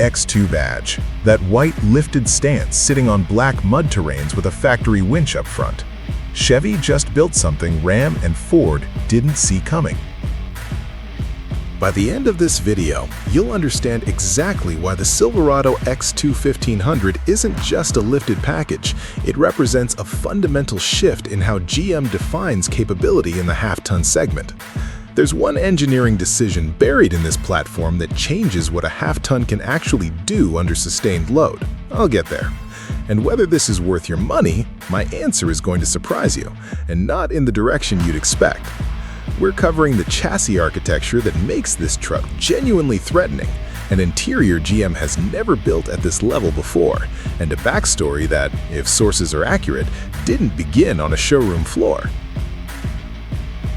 X2 badge, that white lifted stance sitting on black mud terrains with a factory winch up front. Chevy just built something Ram and Ford didn't see coming. By the end of this video, you'll understand exactly why the Silverado X2 1500 isn't just a lifted package. It represents a fundamental shift in how GM defines capability in the half-ton segment. There's one engineering decision buried in this platform that changes what a half-ton can actually do under sustained load. I'll get there. And whether this is worth your money, my answer is going to surprise you, and not in the direction you'd expect. We're covering the chassis architecture that makes this truck genuinely threatening, an interior GM has never built at this level before, and a backstory that, if sources are accurate, didn't begin on a showroom floor.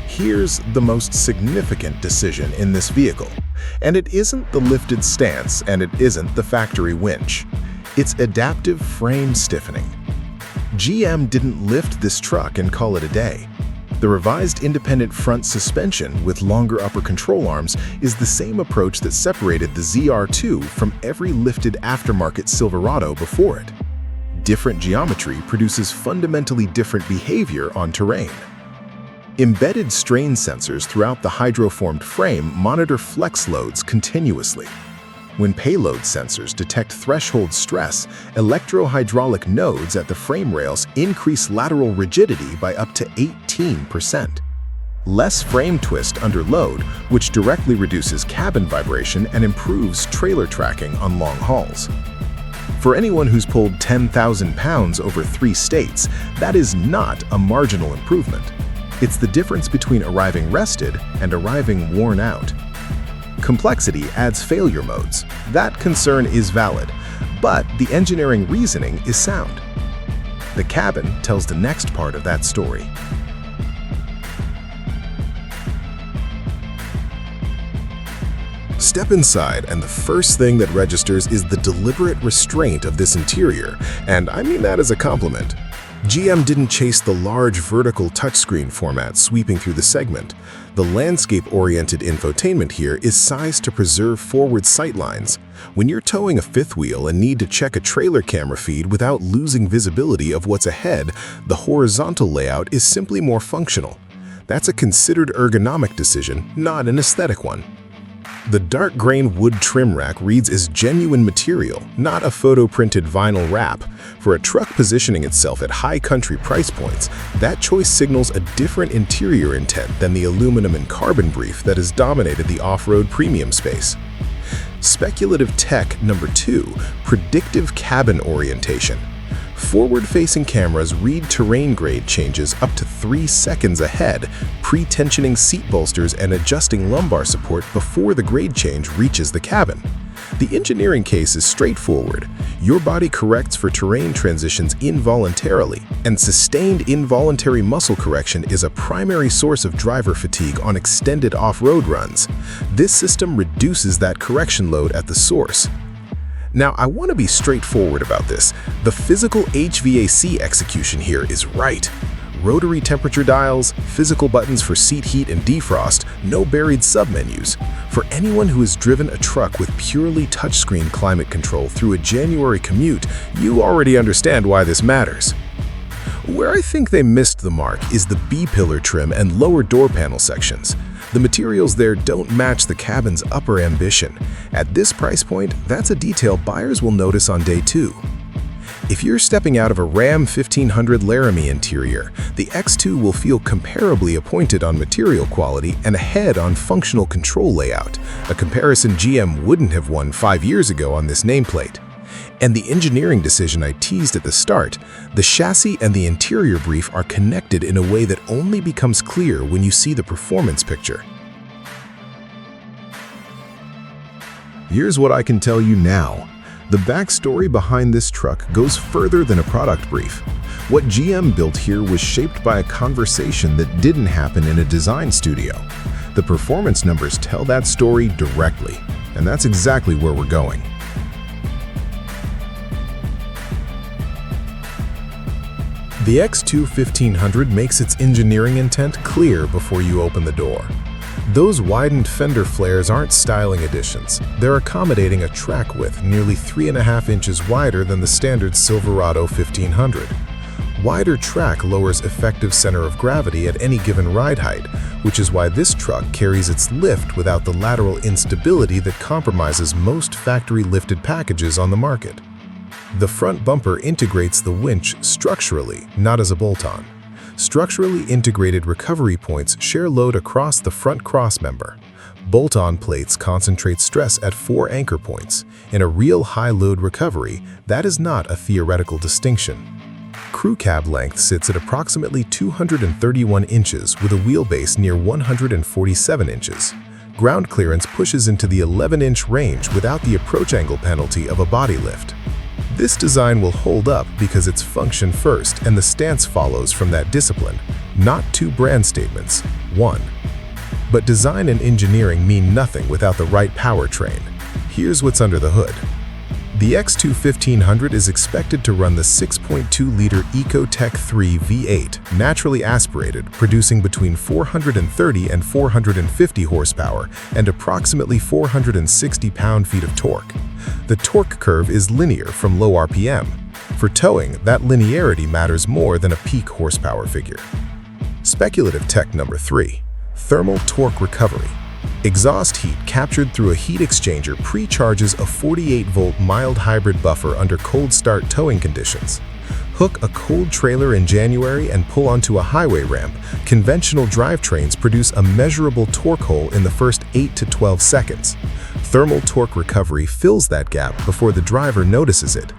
Here's the most significant decision in this vehicle, and it isn't the lifted stance and it isn't the factory winch. It's adaptive frame stiffening. GM didn't lift this truck and call it a day. The revised independent front suspension with longer upper control arms is the same approach that separated the ZR2 from every lifted aftermarket Silverado before it. Different geometry produces fundamentally different behavior on terrain. Embedded strain sensors throughout the hydroformed frame monitor flex loads continuously. When payload sensors detect threshold stress, electrohydraulic nodes at the frame rails increase lateral rigidity by up to 18%. Less frame twist under load, which directly reduces cabin vibration and improves trailer tracking on long hauls. For anyone who's pulled 10,000 pounds over 3 states, that is not a marginal improvement. It's the difference between arriving rested and arriving worn out. Complexity adds failure modes. That concern is valid, but the engineering reasoning is sound. The cabin tells the next part of that story. Step inside, and the first thing that registers is the deliberate restraint of this interior, and I mean that as a compliment. GM didn't chase the large vertical touchscreen format sweeping through the segment. The landscape-oriented infotainment here is sized to preserve forward sight lines. When you're towing a fifth wheel and need to check a trailer camera feed without losing visibility of what's ahead, the horizontal layout is simply more functional. That's a considered ergonomic decision, not an aesthetic one. The dark grain wood trim rack reads as genuine material, not a photo-printed vinyl wrap. For a truck positioning itself at high country price points, that choice signals a different interior intent than the aluminum and carbon brief that has dominated the off-road premium space. Speculative tech number 2, predictive cabin orientation. Forward-facing cameras read terrain grade changes up to 3 seconds ahead, pre-tensioning seat bolsters and adjusting lumbar support before the grade change reaches the cabin. The engineering case is straightforward. Your body corrects for terrain transitions involuntarily, and sustained involuntary muscle correction is a primary source of driver fatigue on extended off-road runs. This system reduces that correction load at the source. Now, I want to be straightforward about this. The physical HVAC execution here is right. Rotary temperature dials, physical buttons for seat heat and defrost, no buried submenus. For anyone who has driven a truck with purely touchscreen climate control through a January commute, you already understand why this matters. Where I think they missed the mark is the B-pillar trim and lower door panel sections. The materials there don't match the cabin's upper ambition. At this price point, that's a detail buyers will notice on day 2. If you're stepping out of a Ram 1500 Laramie interior, the X2 will feel comparably appointed on material quality and ahead on functional control layout, a comparison GM wouldn't have won 5 years ago on this nameplate. And the engineering decision I teased at the start, the chassis and the interior brief are connected in a way that only becomes clear when you see the performance picture. Here's what I can tell you now. The backstory behind this truck goes further than a product brief. What GM built here was shaped by a conversation that didn't happen in a design studio. The performance numbers tell that story directly, and that's exactly where we're going. The X2 1500 makes its engineering intent clear before you open the door. Those widened fender flares aren't styling additions. They're accommodating a track width nearly 3.5 inches wider than the standard Silverado 1500. Wider track lowers effective center of gravity at any given ride height, which is why this truck carries its lift without the lateral instability that compromises most factory-lifted packages on the market. The front bumper integrates the winch structurally, not as a bolt-on. Structurally integrated recovery points share load across the front crossmember. Bolt-on plates concentrate stress at 4 anchor points. In a real high-load recovery, that is not a theoretical distinction. Crew cab length sits at approximately 231 inches with a wheelbase near 147 inches. Ground clearance pushes into the 11-inch range without the approach angle penalty of a body lift. This design will hold up because it's function first and the stance follows from that discipline, not two brand statements, one. But design and engineering mean nothing without the right powertrain. Here's what's under the hood. The X2 1500 is expected to run the 6.2-liter Ecotec 3 V8, naturally aspirated, producing between 430 and 450 horsepower and approximately 460 pound-feet of torque. The torque curve is linear from low RPM. For towing, that linearity matters more than a peak horsepower figure. Speculative tech number 3. Thermal torque recovery. Exhaust heat captured through a heat exchanger pre-charges a 48-volt mild hybrid buffer under cold start towing conditions. Hook a cold trailer in January and pull onto a highway ramp, conventional drivetrains produce a measurable torque hole in the first 8 to 12 seconds. Thermal torque recovery fills that gap before the driver notices it.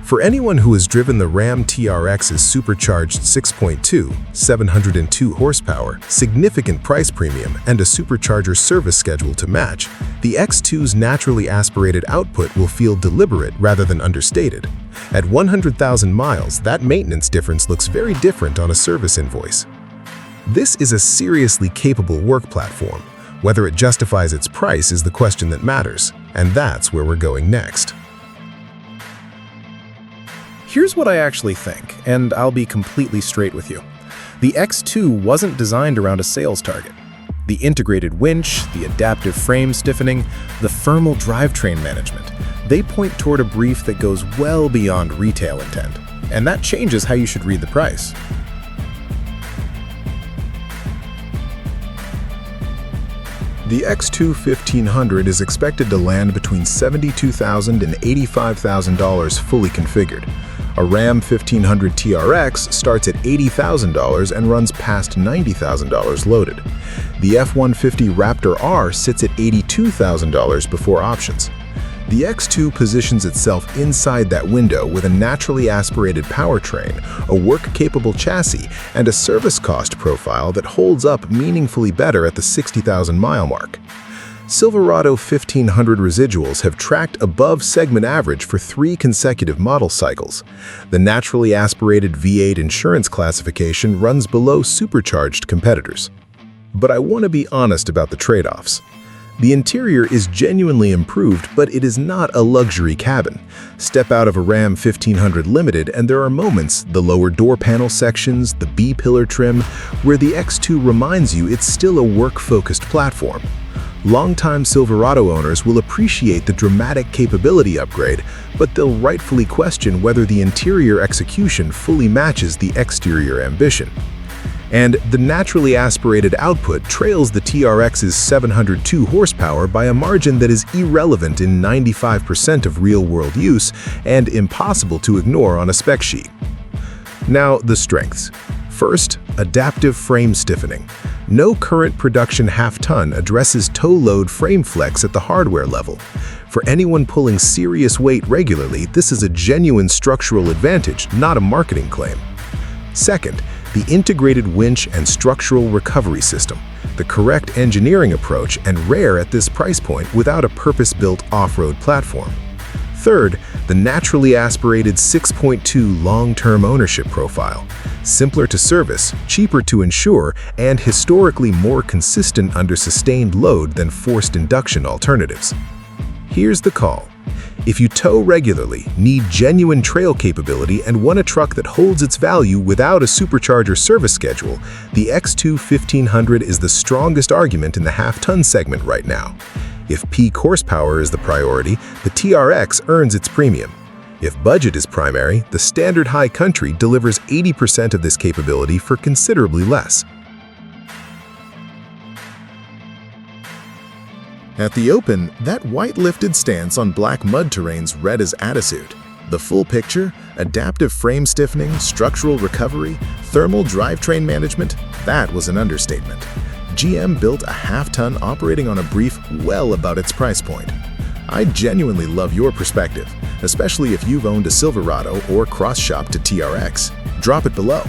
For anyone who has driven the Ram TRX's supercharged 6.2, 702 horsepower, significant price premium, and a supercharger service schedule to match, the X2's naturally aspirated output will feel deliberate rather than understated. At 100,000 miles, that maintenance difference looks very different on a service invoice. This is a seriously capable work platform. Whether it justifies its price is the question that matters, and that's where we're going next. Here's what I actually think, and I'll be completely straight with you. The X2 wasn't designed around a sales target. The integrated winch, the adaptive frame stiffening, the thermal drivetrain management, they point toward a brief that goes well beyond retail intent, and that changes how you should read the price. The X2 1500 is expected to land between $72,000 and $85,000 fully configured. A Ram 1500 TRX starts at $80,000 and runs past $90,000 loaded. The F-150 Raptor R sits at $82,000 before options. The X2 positions itself inside that window with a naturally aspirated powertrain, a work-capable chassis, and a service cost profile that holds up meaningfully better at the 60,000-mile mark. Silverado 1500 residuals have tracked above segment average for 3 consecutive model cycles. The naturally aspirated V8 insurance classification runs below supercharged competitors. But I want to be honest about the trade-offs. The interior is genuinely improved, but it is not a luxury cabin. Step out of a Ram 1500 Limited and there are moments, the lower door panel sections, the B-pillar trim, where the X2 reminds you it's still a work-focused platform. Longtime Silverado owners will appreciate the dramatic capability upgrade, but they'll rightfully question whether the interior execution fully matches the exterior ambition. And the naturally aspirated output trails the TRX's 702 horsepower by a margin that is irrelevant in 95% of real-world use and impossible to ignore on a spec sheet. Now, the strengths. First, adaptive frame stiffening. No current production half-ton addresses toe load frame flex at the hardware level. For anyone pulling serious weight regularly, this is a genuine structural advantage, not a marketing claim. Second, the integrated winch and structural recovery system, the correct engineering approach and rare at this price point without a purpose-built off-road platform. Third, the naturally aspirated 6.2 long-term ownership profile. Simpler to service, cheaper to insure, and historically more consistent under sustained load than forced induction alternatives. Here's the call. If you tow regularly, need genuine trail capability, and want a truck that holds its value without a supercharger service schedule, the X2 1500 is the strongest argument in the half-ton segment right now. If peak horsepower is the priority, the TRX earns its premium. If budget is primary, the standard high country delivers 80% of this capability for considerably less. At the open, that white lifted stance on black mud terrains read as attitude. The full picture, adaptive frame stiffening, structural recovery, thermal drivetrain management, that was an understatement. GM built a half-ton operating on a brief well above its price point. I genuinely love your perspective, especially if you've owned a Silverado or cross-shopped to TRX. Drop it below.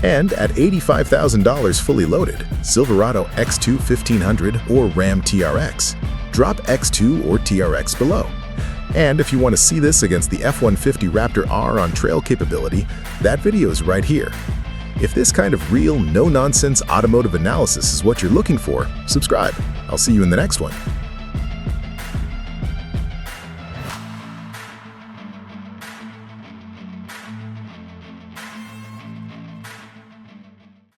And at $85,000 fully loaded, Silverado X2 1500 or Ram TRX. Drop X2 or TRX below. And if you want to see this against the F-150 Raptor R on trail capability, that video is right here. If this kind of real, no-nonsense automotive analysis is what you're looking for, subscribe. I'll see you in the next one.